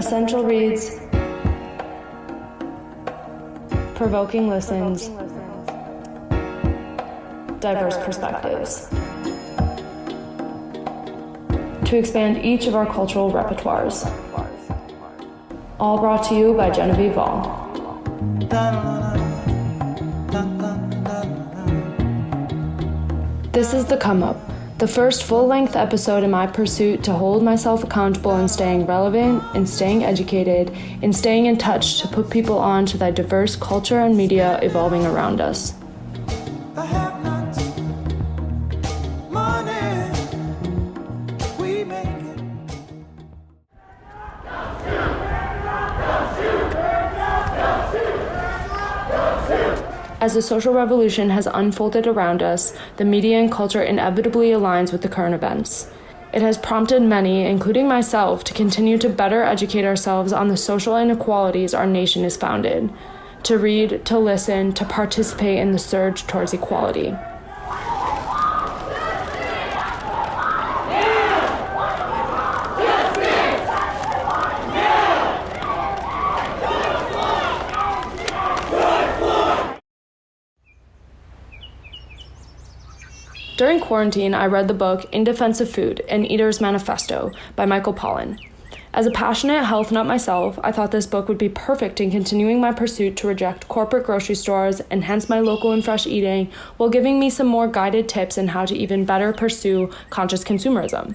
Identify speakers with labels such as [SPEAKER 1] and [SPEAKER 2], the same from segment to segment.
[SPEAKER 1] Essential reads, provoking listens, diverse perspectives, to expand each of our cultural repertoires. All brought to you by Genevieve Vahl. This is The Come Up, the first full-length episode in my pursuit to hold myself accountable in staying relevant, in staying educated, in staying in touch to put people on to the diverse culture and media evolving around us. As the social revolution has unfolded around us, the media and culture inevitably aligns with the current events. It has prompted many, including myself, to continue to better educate ourselves on the social inequalities our nation is founded, to read, to listen, to participate in the surge towards equality. During quarantine, I read the book In Defense of Food, An Eater's Manifesto by Michael Pollan. As a passionate health nut myself, I thought this book would be perfect in continuing my pursuit to reject corporate grocery stores, enhance my local and fresh eating, while giving me some more guided tips on how to even better pursue conscious consumerism.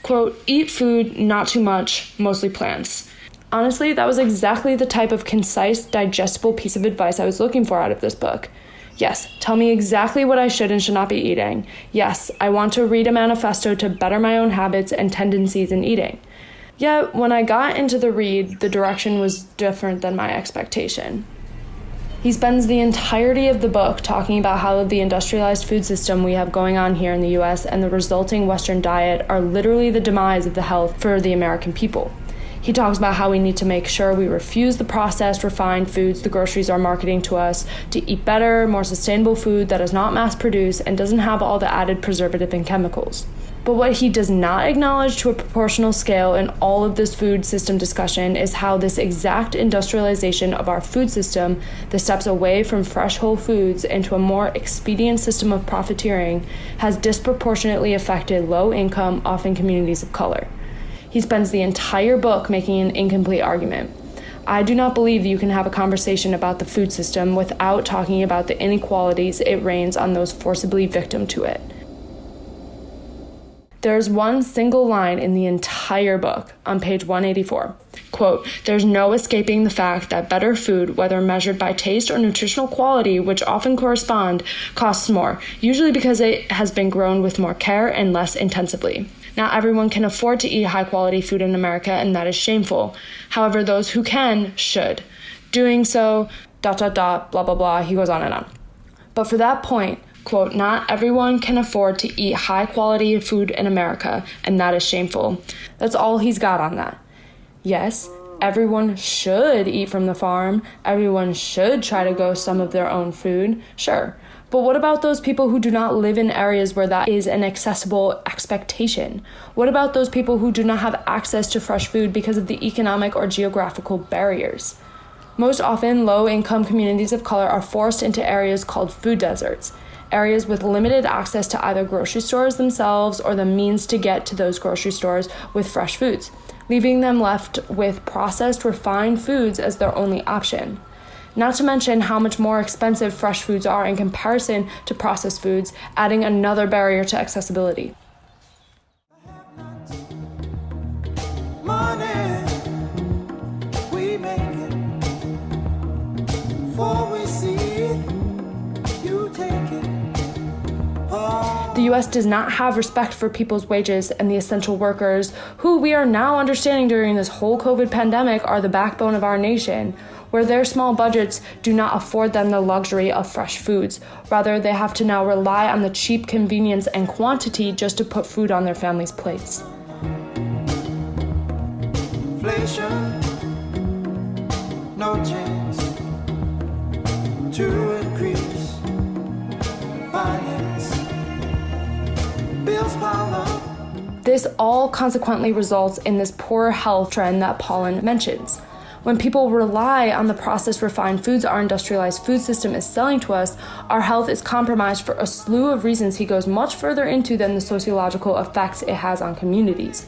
[SPEAKER 1] Quote, eat food, not too much, mostly plants. Honestly, that was exactly the type of concise, digestible piece of advice I was looking for out of this book. Yes, tell me exactly what I should and should not be eating. Yes, I want to read a manifesto to better my own habits and tendencies in eating. Yet, when I got into the read, the direction was different than my expectation. He spends the entirety of the book talking about how the industrialized food system we have going on here in the US and the resulting Western diet are literally the demise of the health for the American people. He talks about how we need to make sure we refuse the processed, refined foods the groceries are marketing to us, to eat better, more sustainable food that is not mass-produced and doesn't have all the added preservative and chemicals. But what he does not acknowledge to a proportional scale in all of this food system discussion is how this exact industrialization of our food system, the steps away from fresh whole foods into a more expedient system of profiteering, has disproportionately affected low-income, often communities of color. He spends the entire book making an incomplete argument. I do not believe you can have a conversation about the food system without talking about the inequalities it reigns on those forcibly victim to it. There is one single line in the entire book on page 184. Quote, there's no escaping the fact that better food, whether measured by taste or nutritional quality, which often correspond, costs more, usually because it has been grown with more care and less intensively. Not everyone can afford to eat high-quality food in America, and that is shameful. However, those who can, should. Doing so, ... blah, blah, blah, he goes on and on. But for that point, quote, not everyone can afford to eat high-quality food in America, and that is shameful. That's all he's got on that. Yes, everyone should eat from the farm. Everyone should try to grow some of their own food, sure. But what about those people who do not live in areas where that is an accessible expectation? What about those people who do not have access to fresh food because of the economic or geographical barriers? Most often, low-income communities of color are forced into areas called food deserts, areas with limited access to either grocery stores themselves or the means to get to those grocery stores with fresh foods, leaving them left with processed, refined foods as their only option. Not to mention how much more expensive fresh foods are in comparison to processed foods, adding another barrier to accessibility. The U.S. does not have respect for people's wages and the essential workers, who we are now understanding during this whole COVID pandemic are the backbone of our nation, where their small budgets do not afford them the luxury of fresh foods. Rather, they have to now rely on the cheap convenience and quantity just to put food on their families' plates. Inflation, no chance to increase finance. Bills pile up. This all consequently results in this poor health trend that Pollan mentions. When people rely on the processed refined foods our industrialized food system is selling to us, our health is compromised for a slew of reasons he goes much further into than the sociological effects it has on communities.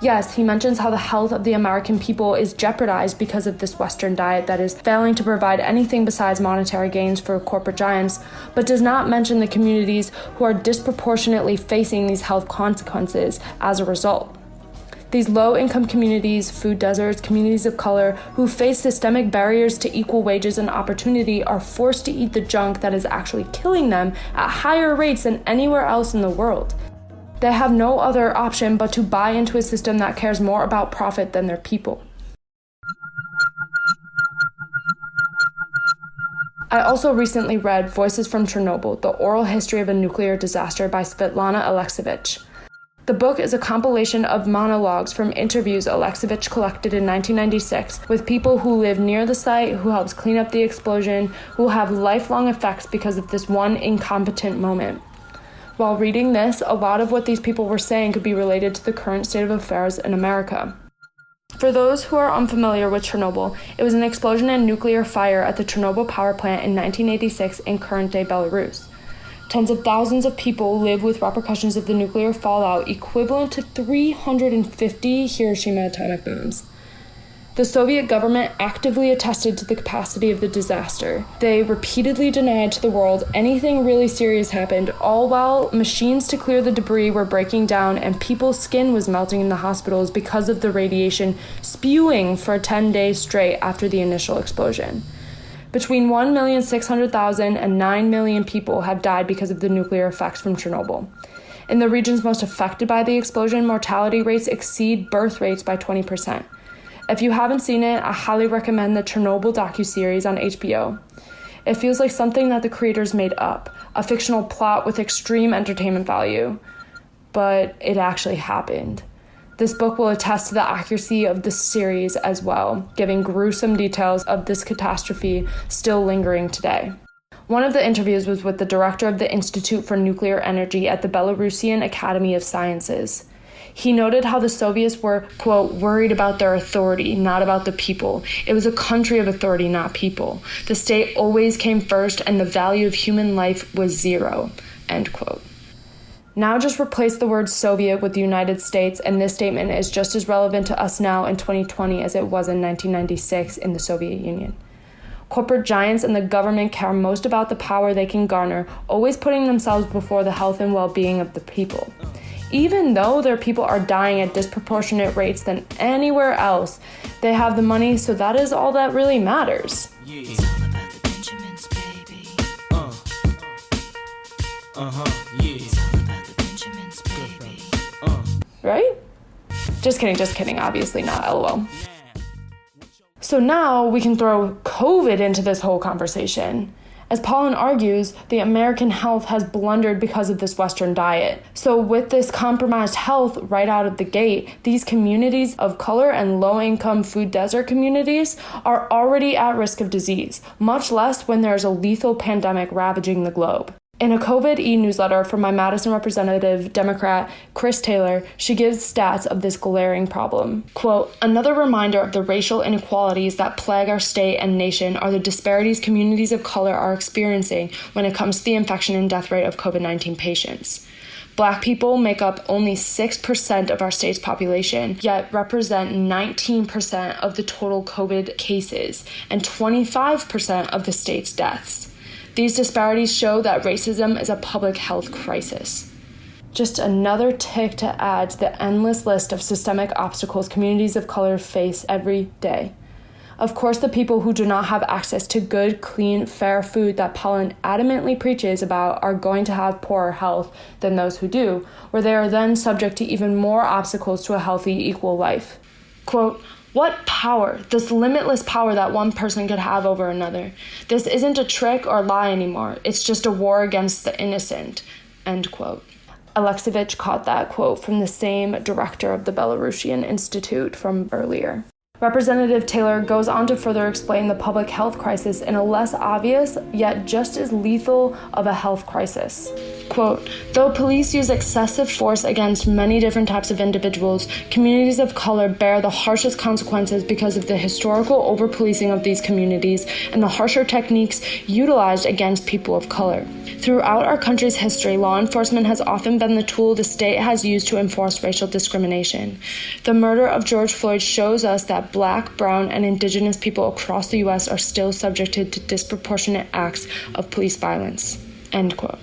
[SPEAKER 1] Yes, he mentions how the health of the American people is jeopardized because of this Western diet that is failing to provide anything besides monetary gains for corporate giants, but does not mention the communities who are disproportionately facing these health consequences as a result. These low-income communities, food deserts, communities of color, who face systemic barriers to equal wages and opportunity are forced to eat the junk that is actually killing them at higher rates than anywhere else in the world. They have no other option but to buy into a system that cares more about profit than their people. I also recently read Voices from Chernobyl, The Oral History of a Nuclear Disaster by Svetlana Alexievich. The book is a compilation of monologues from interviews Alexievich collected in 1996 with people who live near the site, who helps clean up the explosion, who have lifelong effects because of this one incompetent moment. While reading this, a lot of what these people were saying could be related to the current state of affairs in America. For those who are unfamiliar with Chernobyl, it was an explosion and nuclear fire at the Chernobyl power plant in 1986 in current-day Belarus. Tens of thousands of people live with repercussions of the nuclear fallout equivalent to 350 Hiroshima atomic bombs. The Soviet government actively attested to the capacity of the disaster. They repeatedly denied to the world anything really serious happened, all while machines to clear the debris were breaking down and people's skin was melting in the hospitals because of the radiation spewing for 10 days straight after the initial explosion. Between 1,600,000 and 9 million people have died because of the nuclear effects from Chernobyl. In the regions most affected by the explosion, mortality rates exceed birth rates by 20%. If you haven't seen it, I highly recommend the Chernobyl docuseries on HBO. It feels like something that the creators made up, a fictional plot with extreme entertainment value. But it actually happened. This book will attest to the accuracy of the series as well, giving gruesome details of this catastrophe still lingering today. One of the interviews was with the director of the Institute for Nuclear Energy at the Belarusian Academy of Sciences. He noted how the Soviets were, quote, worried about their authority, not about the people. It was a country of authority, not people. The state always came first, and the value of human life was zero, end quote. Now just replace the word Soviet with the United States, and this statement is just as relevant to us now in 2020 as it was in 1996 in the Soviet Union. Corporate giants and the government care most about the power they can garner, always putting themselves before the health and well-being of the people. Even though their people are dying at disproportionate rates than anywhere else, they have the money, so that is all that really matters.
[SPEAKER 2] Yeah. It's all about the Benjamins, baby. Yeah. It's all about the Benjamins, baby.
[SPEAKER 1] Right? Just kidding, obviously not, LOL. So now we can throw COVID into this whole conversation. As Pollan argues, the American health has blundered because of this Western diet. So with this compromised health right out of the gate, these communities of color and low-income food desert communities are already at risk of disease, much less when there's a lethal pandemic ravaging the globe. In a COVID e-newsletter from my Madison representative, Democrat Chris Taylor, she gives stats of this glaring problem. Quote, another reminder of the racial inequalities that plague our state and nation are the disparities communities of color are experiencing when it comes to the infection and death rate of COVID-19 patients. Black people make up only 6% of our state's population, yet represent 19% of the total COVID cases and 25% of the state's deaths. These disparities show that racism is a public health crisis. Just another tick to add to the endless list of systemic obstacles communities of color face every day. Of course, the people who do not have access to good, clean, fair food that Pollan adamantly preaches about are going to have poorer health than those who do, where they are then subject to even more obstacles to a healthy, equal life. Quote, what power, this limitless power that one person could have over another. This isn't a trick or lie anymore. It's just a war against the innocent, end quote. Alexievich caught that quote from the same director of the Belarusian Institute from earlier. Representative Taylor goes on to further explain the public health crisis in a less obvious, yet just as lethal of a health crisis. Quote, though police use excessive force against many different types of individuals, communities of color bear the harshest consequences because of the historical over-policing of these communities and the harsher techniques utilized against people of color. Throughout our country's history, law enforcement has often been the tool the state has used to enforce racial discrimination. The murder of George Floyd shows us that Black, brown, and indigenous people across the U.S. are still subjected to disproportionate acts of police violence. End quote.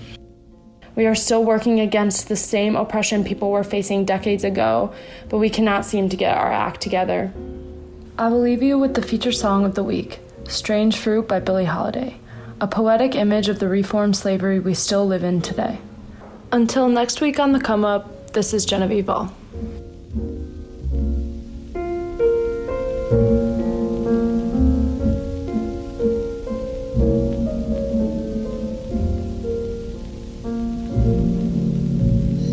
[SPEAKER 1] We are still working against the same oppression people were facing decades ago, but we cannot seem to get our act together. I will leave you with the feature song of the week, Strange Fruit by Billie Holiday, a poetic image of the reformed slavery we still live in today. Until next week on The Come Up, this is Genevieve Vahl.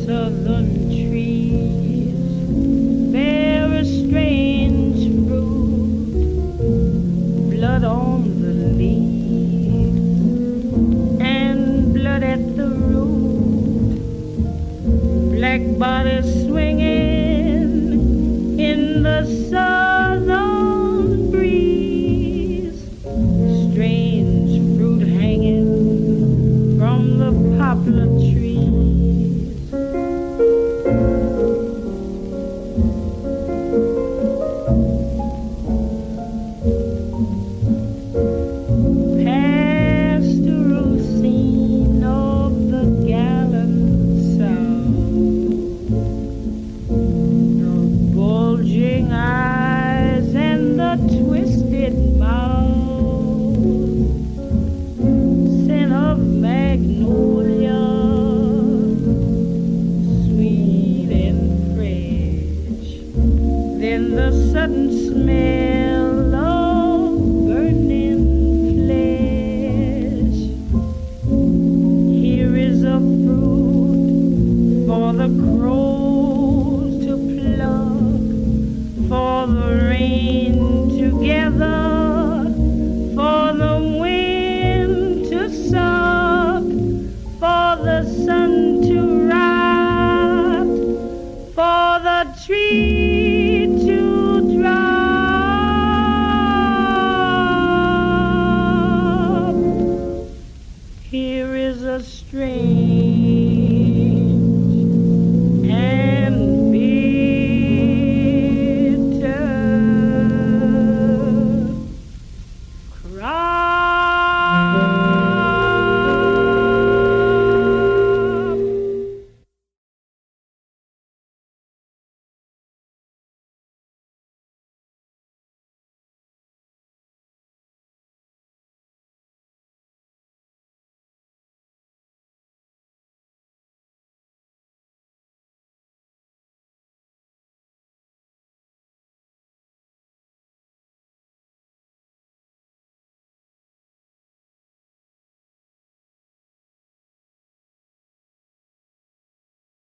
[SPEAKER 3] Southern trees bear a strange fruit, blood on the leaves and blood at the root, black bodies swinging in the southern breeze, strange fruit hanging from the poplar tree. The sudden smell of burning flesh. Here is a fruit for the crows to pluck, for the rain to gather, for the wind to suck, for the sun to rot, for the tree strange and bitter cry.